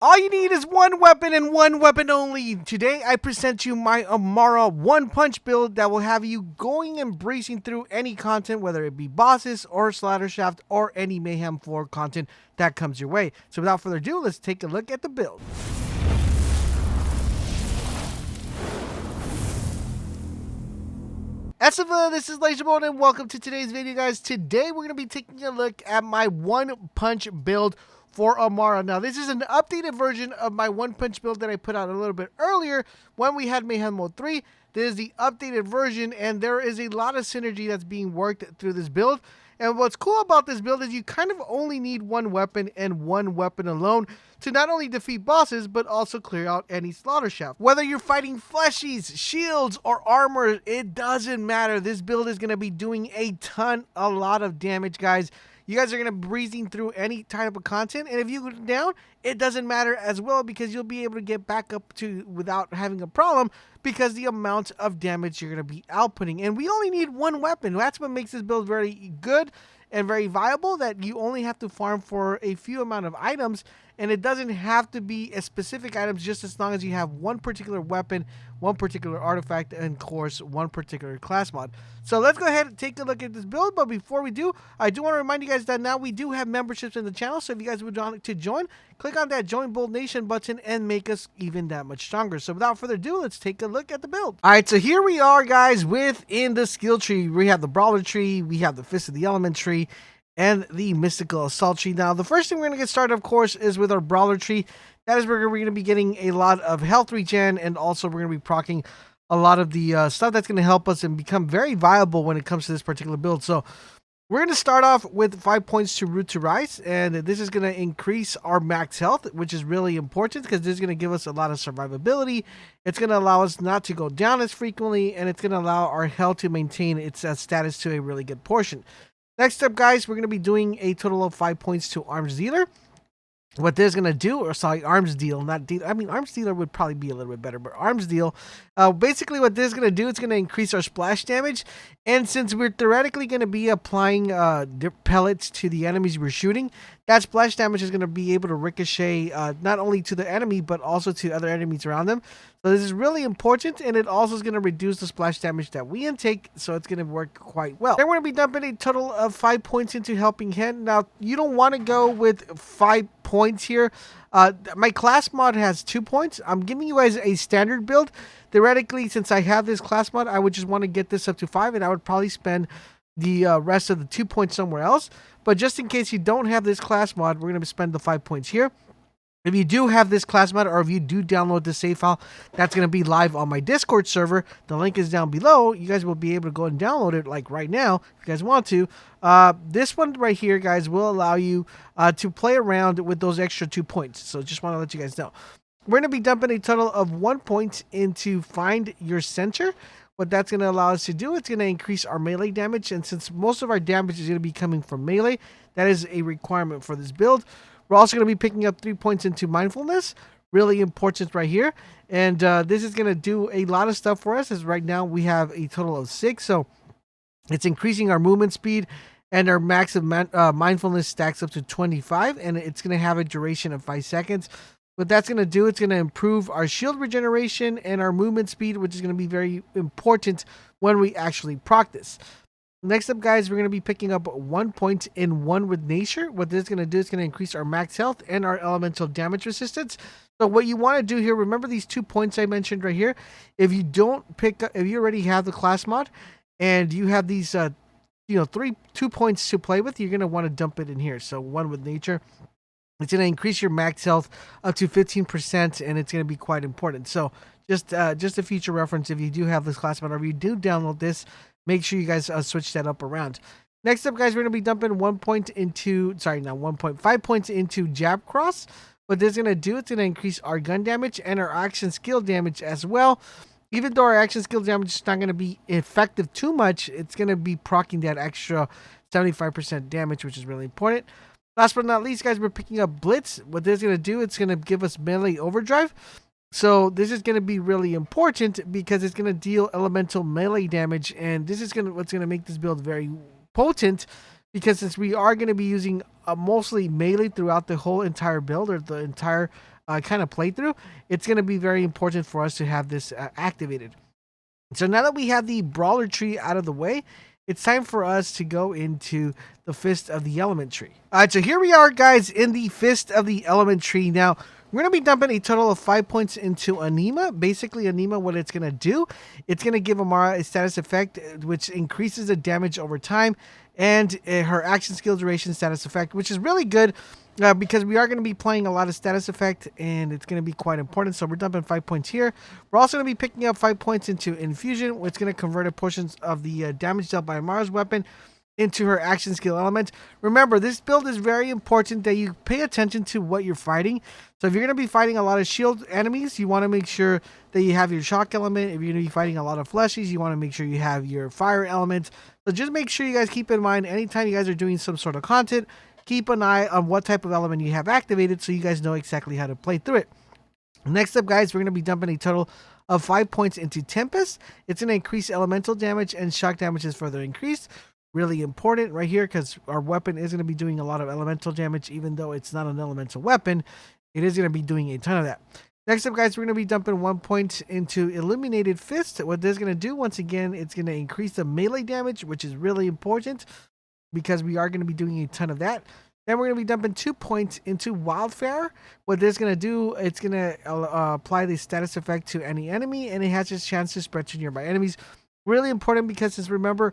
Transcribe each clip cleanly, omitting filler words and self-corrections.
All you need is one weapon and one weapon only. Today I present you my Amara one punch build that will have you going and breezing through any content, whether it be bosses or Slaughter Shaft or any Mayhem 4 content that comes your way. So without further ado, let's take a look at the build. This is LaserBolt and welcome to today's video, guys. Today we're going to be taking a look at my one punch build for Amara. Now, this is an updated version of my one punch build that I put out a little bit earlier when we had Mayhem Mode 3. This is the updated version, and there is a lot of synergy that's being worked through this build. And what's cool about this build is you kind of only need one weapon and one weapon alone to not only defeat bosses, but also clear out any Slaughter Shaft. Whether you're fighting fleshies, shields, or armor, it doesn't matter. This build is going to be doing a lot of damage, guys. You guys are going to be breezing through any type of content, and if you go down, it doesn't matter as well because you'll be able to get back up to without having a problem because the amount of damage you're going to be outputting. And we only need one weapon. That's what makes this build very good and very viable, that you only have to farm for a few amount of items, and it doesn't have to be a specific items, just as long as you have one particular weapon, one particular artifact, and of course one particular class mod. So let's go ahead and take a look at this build. But before we do, I do want to remind you guys that now we do have memberships in the channel, so if you guys would like to join, click on that Join Bold Nation button and make us even that much stronger. So without further ado, let's take a look at the build. Alright, so here we are, guys, within the skill tree. We have the Brawler tree, we have the Fist of the Element tree, and the Mystical Assault tree. Now, the first thing we're going to get started, of course, is with our Brawler tree. That is where we're going to be getting a lot of health regen, and also we're going to be proccing a lot of the stuff that's going to help us and become very viable when it comes to this particular build. So we're going to start off with 5 points to Root to Rise, and this is going to increase our max health, which is really important because this is going to give us a lot of survivability. It's going to allow us not to go down as frequently, and it's going to allow our health to maintain its status to a really good portion. Next up, guys, we're going to be doing a total of 5 points to Arms Dealer. What this is going to do, or sorry, Arms Deal, not Deal. I mean, Arms Dealer would probably be a little bit better, but Arms Deal, basically what this is going to do, it's going to increase our splash damage. And since we're theoretically going to be applying pellets to the enemies we're shooting, that splash damage is going to be able to ricochet not only to the enemy, but also to other enemies around them. So this is really important, and it also is going to reduce the splash damage that we intake, so it's going to work quite well. Then we're going to be dumping a total of 5 points into Helping Hand. Now, you don't want to go with 5 points here. My class mod has 2 points. I'm giving you guys a standard build. Theoretically, since I have this class mod, I would just want to get this up to 5, and I would probably spend the rest of the 2 points somewhere else. But just in case you don't have this class mod, we're going to spend the 5 points here. If you do have this class mod, or if you do download this save file, that's going to be live on my Discord server. The link is down below. You guys will be able to go and download it like right now if you guys want to. This one right here, guys, will allow you to play around with those extra 2 points. So just want to let you guys know. We're going to be dumping a total of 1 point into Find Your Center. What that's going to allow us to do, it's going to increase our melee damage. And since most of our damage is going to be coming from melee, that is a requirement for this build. We're also going to be picking up 3 points into Mindfulness. Really important right here. And this is going to do a lot of stuff for us, as right now we have a total of 6. So it's increasing our movement speed, and our max of Mindfulness stacks up to 25. And it's going to have a duration of 5 seconds. What that's going to do, it's going to improve our shield regeneration and our movement speed, which is going to be very important when we actually practice. Next up, guys, we're going to be picking up 1 point in One with Nature. What this is going to do is going to increase our max health and our elemental damage resistance. So what you want to do here, remember these 2 points I mentioned right here. If you don't pick up, if you already have the class mod and you have these, 2 points to play with, you're going to want to dump it in here. So One with Nature. It's going to increase your max health up to 15%, and it's going to be quite important. So just a future reference, if you do have this class mod, or if you do download this, make sure you guys switch that up around. Next up, guys, we're going to be dumping 1 point into, 5 points into Jab Cross. What this is going to do, it's going to increase our gun damage and our action skill damage as well. Even though our action skill damage is not going to be effective too much, it's going to be proccing that extra 75% damage, which is really important. Last but not least, guys, we're picking up Blitz. What this is going to do, it's going to give us melee overdrive. So this is going to be really important because it's going to deal elemental melee damage, and this is what's going to make this build very potent, because since we are going to be using mostly melee throughout the whole entire build, or the entire kind of playthrough, it's going to be very important for us to have this activated. So now that we have the brawler tree out of the way, it's time for us to go into the Fist of the Element tree. All right, so here we are, guys, in the Fist of the Element tree. Now, we're going to be dumping a total of 5 points into Anima. Basically, Anima, what it's going to do, it's going to give Amara a status effect, which increases the damage over time, and her action skill duration status effect, which is really good because we are going to be playing a lot of status effect, and it's going to be quite important. So we're dumping 5 points here. We're also going to be picking up 5 points into Infusion, which is going to convert a portions of the damage dealt by Amara's weapon into her action skill element. Remember, this build is very important that you pay attention to what you're fighting. So if you're going to be fighting a lot of shield enemies, you want to make sure that you have your shock element. If you're going to be fighting a lot of fleshies, you want to make sure you have your fire element. So just make sure you guys keep in mind, anytime you guys are doing some sort of content, keep an eye on what type of element you have activated so you guys know exactly how to play through it. Next up, guys, we're going to be dumping a total of 5 points into Tempest. It's going to increase elemental damage, and shock damage is further increased. Really important right here because our weapon is going to be doing a lot of elemental damage. Even though it's not an elemental weapon, it is going to be doing a ton of that. Next up, guys, we're going to be dumping 1 point into Illuminated Fist. What this is going to do, once again, it's going to increase the melee damage, which is really important because we are going to be doing a ton of that. Then we're going to be dumping 2 points into Wildfire. What this is going to do, it's going to apply the status effect to any enemy, and it has its chance to spread to nearby enemies. Really important because, since remember,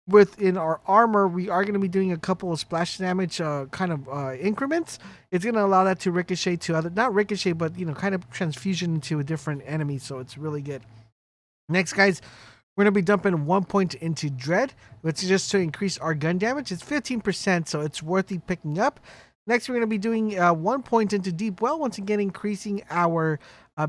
within our armor, we are going to be doing a couple of splash damage increments. It's going to allow that to ricochet to other, not ricochet, but kind of transfusion into a different enemy. So it's really good. Next, guys, we're going to be dumping 1 point into Dread, which is just to increase our gun damage. It's 15%, so it's worthy picking up. Next, we're going to be doing 1 point into Deep Well, once again increasing our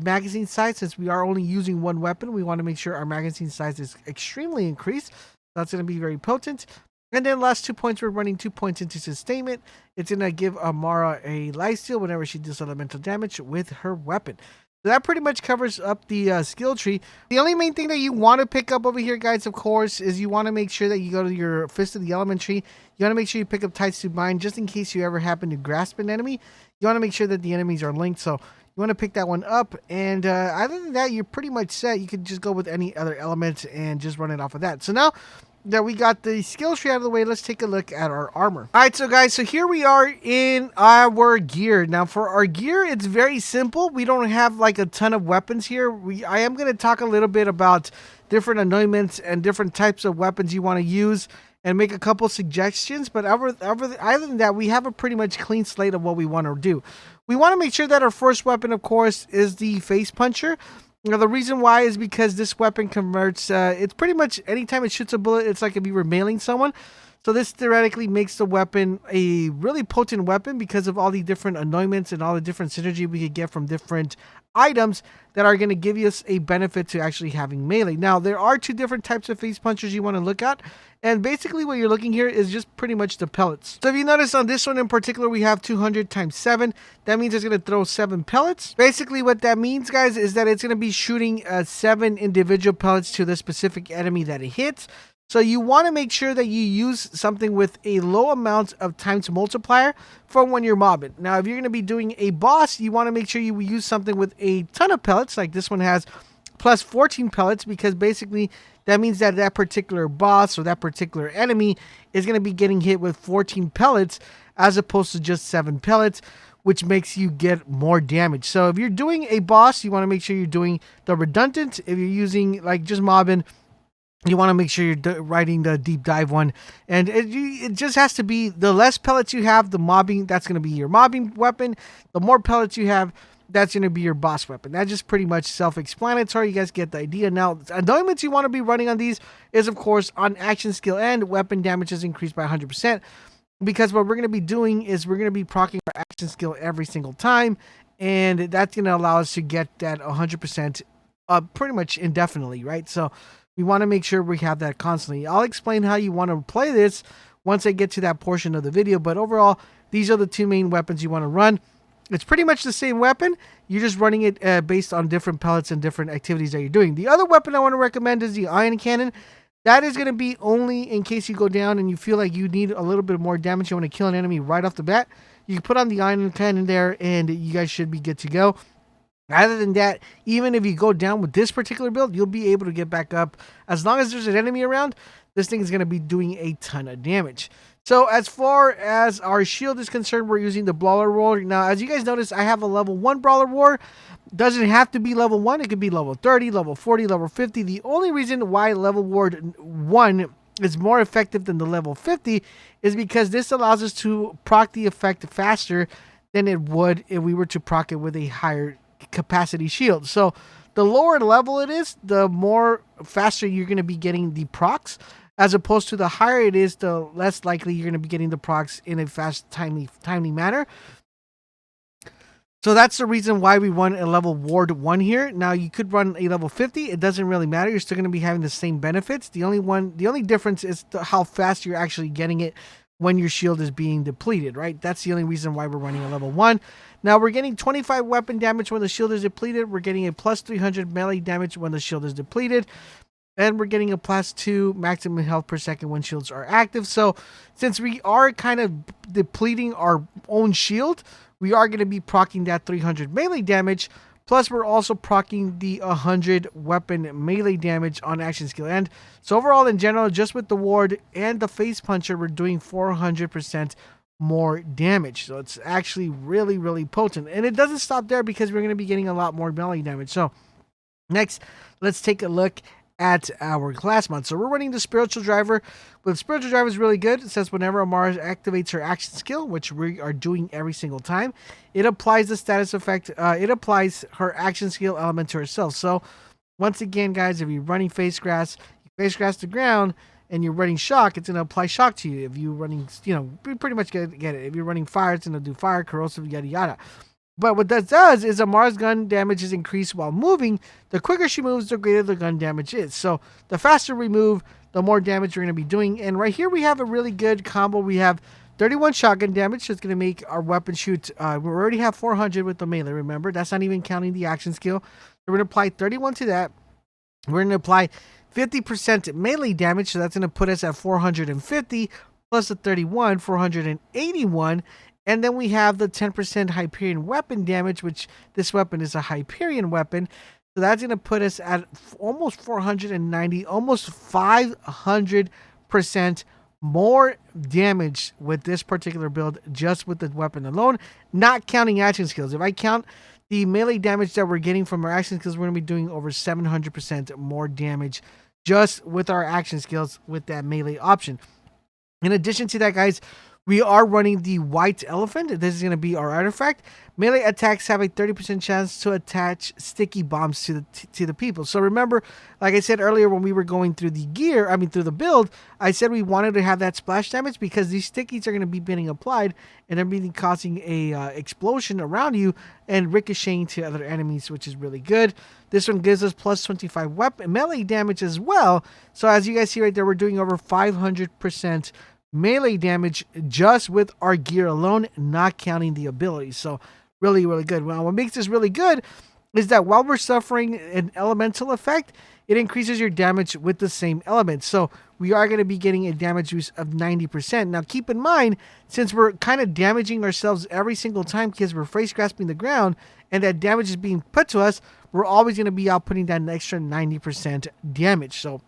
magazine size. Since we are only using one weapon, we want to make sure our magazine size is extremely increased. That's going to be very potent. And then last 2 points, we're running 2 points into Sustainment. It's going to give Amara a lifesteal whenever she does elemental damage with her weapon. So that pretty much covers up the skill tree. The only main thing that you want to pick up over here, guys, of course, is you want to make sure that you go to your Fist of the Element tree. You want to make sure you pick up Tides to Bind just in case you ever happen to grasp an enemy. You want to make sure that the enemies are linked. So you want to pick that one up. And other than that, you're pretty much set. You can just go with any other element and just run it off of that. So now that we got the skill tree out of the way, let's take a look at our armor. All right, so guys, so here we are in our gear. Now for our gear, it's very simple. We don't have like a ton of weapons here. I am going to talk a little bit about different anointments and different types of weapons you want to use and make a couple suggestions. But other than that, we have a pretty much clean slate of what we want to do. We want to make sure that our first weapon, of course, is the Face Puncher. Now, the reason why is because this weapon converts, it's pretty much anytime it shoots a bullet, it's like if you were mailing someone. So this theoretically makes the weapon a really potent weapon because of all the different anointments and all the different synergy we could get from different items that are going to give us a benefit to actually having melee. Now, there are 2 different types of face punchers you want to look at. And basically what you're looking here is just pretty much the pellets. So if you notice on this one in particular, we have 200 times 7. That means it's going to throw 7 pellets. Basically what that means, guys, is that it's going to be shooting 7 individual pellets to the specific enemy that it hits. So you want to make sure that you use something with a low amount of times multiplier for when you're mobbing. Now, if you're going to be doing a boss, you want to make sure you use something with a ton of pellets, like this one has plus 14 pellets, because basically that means that that particular boss or that particular enemy is going to be getting hit with 14 pellets as opposed to just 7 pellets, which makes you get more damage. So if you're doing a boss, you want to make sure you're doing the redundant. If you're using like just mobbing, you want to make sure you're writing the deep dive one. And it just has to be, the less pellets you have, the mobbing, that's going to be your mobbing weapon. The more pellets you have, that's going to be your boss weapon. That's just pretty much self-explanatory. You guys get the idea. Now, anointments you want to be running on these is, of course, on action skill and weapon damage is increased by 100%. Because what we're going to be doing is we're going to be proccing our action skill every single time. And that's going to allow us to get that 100% pretty much indefinitely, right? So we want to make sure we have that constantly. I'll explain how you want to play this once I get to that portion of the video. But overall, these are the 2 main weapons you want to run. It's pretty much the same weapon. You're just running it based on different pellets and different activities that you're doing. The other weapon I want to recommend is the Ion Cannon. That is going to be only in case you go down and you feel like you need a little bit more damage. You want to kill an enemy right off the bat. You can put on the iron cannon there, and you guys should be good to go. Other than that, even if you go down with this particular build, you'll be able to get back up. As long as there's an enemy around, this thing is going to be doing a ton of damage. So as far as our shield is concerned, we're using the Brawler War. Now, as you guys notice, I have a level 1 Brawler War. Doesn't have to be level 1. It could be level 30, level 40, level 50. The only reason why level War 1 is more effective than the level 50 is because this allows us to proc the effect faster than it would if we were to proc it with a higher capacity shield. So the lower level it is, the more faster you're going to be getting the procs, as opposed to the higher it is, the less likely you're going to be getting the procs in a fast, timely manner. So that's the reason why we run a level Ward 1 here. Now you could run a level 50. It doesn't really matter. You're still going to be having the same benefits. The only difference is how fast you're actually getting it when your shield is being depleted, right? That's the only reason why we're running a level 1. Now we're getting 25 weapon damage when the shield is depleted. We're getting a plus 300 melee damage when the shield is depleted. And we're getting a plus 2 maximum health per second when shields are active. So since we are kind of depleting our own shield, we are going to be proccing that 300 melee damage. Plus, we're also proccing the 100 weapon melee damage on action skill end. So overall, in general, just with the ward and the face puncher, we're doing 400% more damage. So it's actually really, really potent. And it doesn't stop there because we're going to be getting a lot more melee damage. So next, let's take a look at our class mod. So we're running the Spiritual Driver. But the Spiritual Driver is really good. It says whenever Amara activates her action skill, which we are doing every single time, it applies the status effect. It applies her action skill element to herself. So once again, guys, if you're running face grass, you face grass the ground, and you're running shock, it's going to apply shock to you. If you're running, we pretty much get it. If you're running fire, it's going to do fire, corrosive, yada yada. But what that does is Amara's gun damage is increased while moving. The quicker she moves, the greater the gun damage is. So the faster we move, the more damage we're going to be doing. And right here we have a really good combo. We have 31 shotgun damage, so it's going to make our weapon shoot. We already have 400 with the melee, remember? That's not even counting the action skill. So we're going to apply 31 to that. We're going to apply 50% melee damage, so that's going to put us at 450, plus the 31, 481. And then we have the 10% Hyperion weapon damage, which this weapon is a Hyperion weapon. So that's going to put us at almost 490, almost 500% more damage with this particular build, just with the weapon alone, not counting action skills. If I count the melee damage that we're getting from our action skills, we're going to be doing over 700% more damage just with our action skills with that melee option. In addition to that, guys, we are running the White Elephant. This is going to be our artifact. Melee attacks have a 30% chance to attach sticky bombs to the people. So remember, like I said earlier when we were going through the through the build, I said we wanted to have that splash damage because these stickies are going to be being applied and they're being causing a explosion around you and ricocheting to other enemies, which is really good. This one gives us plus 25 weapon melee damage as well. So as you guys see right there, we're doing over 500% melee damage just with our gear alone, not counting the abilities. So really, really good. Well, what makes this really good is that while we're suffering an elemental effect, it increases your damage with the same element. So we are going to be getting a damage boost of 90%. Now keep in mind, since we're kind of damaging ourselves every single time because we're face grasping the ground and that damage is being put to us, we're always going to be outputting that extra 90% damage. So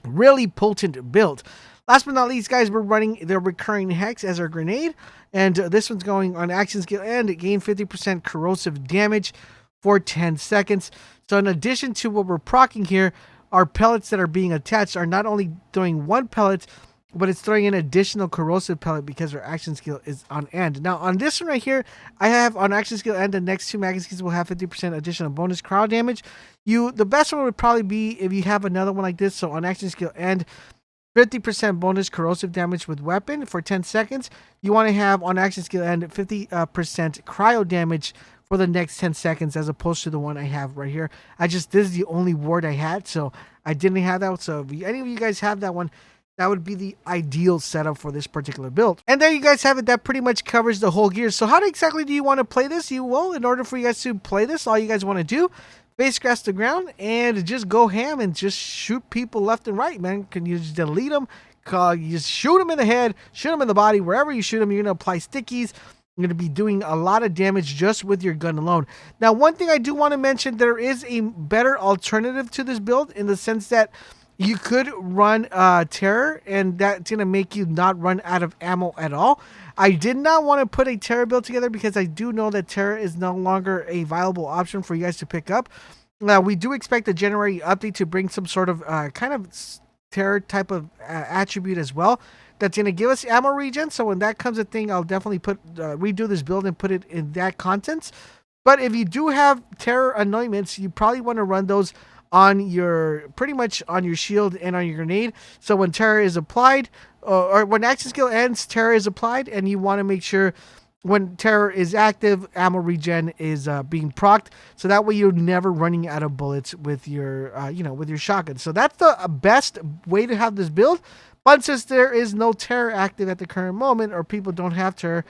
really potent build. Last but not least, guys, we're running the Recurring Hex as our grenade. And this one's going on action skill and it gained 50% corrosive damage for 10 seconds. So in addition to what we're proccing here, our pellets that are being attached are not only throwing one pellet, but it's throwing an additional corrosive pellet because our action skill is on end. Now on this one right here, I have on action skill end, the next two magazines will have 50% additional bonus crowd damage. The best one would probably be if you have another one like this. So on action skill end, 50% bonus corrosive damage with weapon for 10 seconds. You want to have on action skill end 50% cryo damage for the next 10 seconds as opposed to the one I have right here. This is the only ward I had, so I didn't have that. So if any of you guys have that one, that would be the ideal setup for this particular build. And there you guys have it. That pretty much covers the whole gear. So how exactly do you want to play this? In order for you guys to play this, all you guys want to do, face grass the ground and just go ham and just shoot people left and right, man. Can you just delete them? You just shoot them in the head, shoot them in the body. Wherever you shoot them, you're going to apply stickies. going to be doing a lot of damage just with your gun alone. Now, one thing I do want to mention, there is a better alternative to this build in the sense that you could run Terror, and that's going to make you not run out of ammo at all. I did not want to put a Terror build together because I do know that Terror is no longer a viable option for you guys to pick up. Now, we do expect the January update to bring some sort of kind of Terror type of attribute as well. That's going to give us ammo regen. So when that comes a thing, I'll definitely redo this build and put it in that contents. But if you do have Terror anointments, you probably want to run those on your, pretty much on your shield and on your grenade. So when Terror is applied, or when action skill ends, Terror is applied, and you want to make sure when Terror is active, ammo regen is being procced, so that way you're never running out of bullets with your, with your shotgun. So that's the best way to have this build. But since there is no Terror active at the current moment, or people don't have Terror,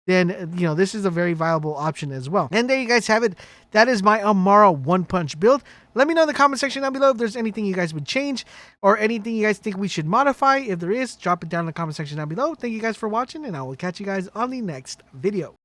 then, this is a very viable option as well. And there you guys have it. That is my Amara one-punch build. Let me know in the comment section down below if there's anything you guys would change or anything you guys think we should modify. If there is, drop it down in the comment section down below. Thank you guys for watching, and I will catch you guys on the next video.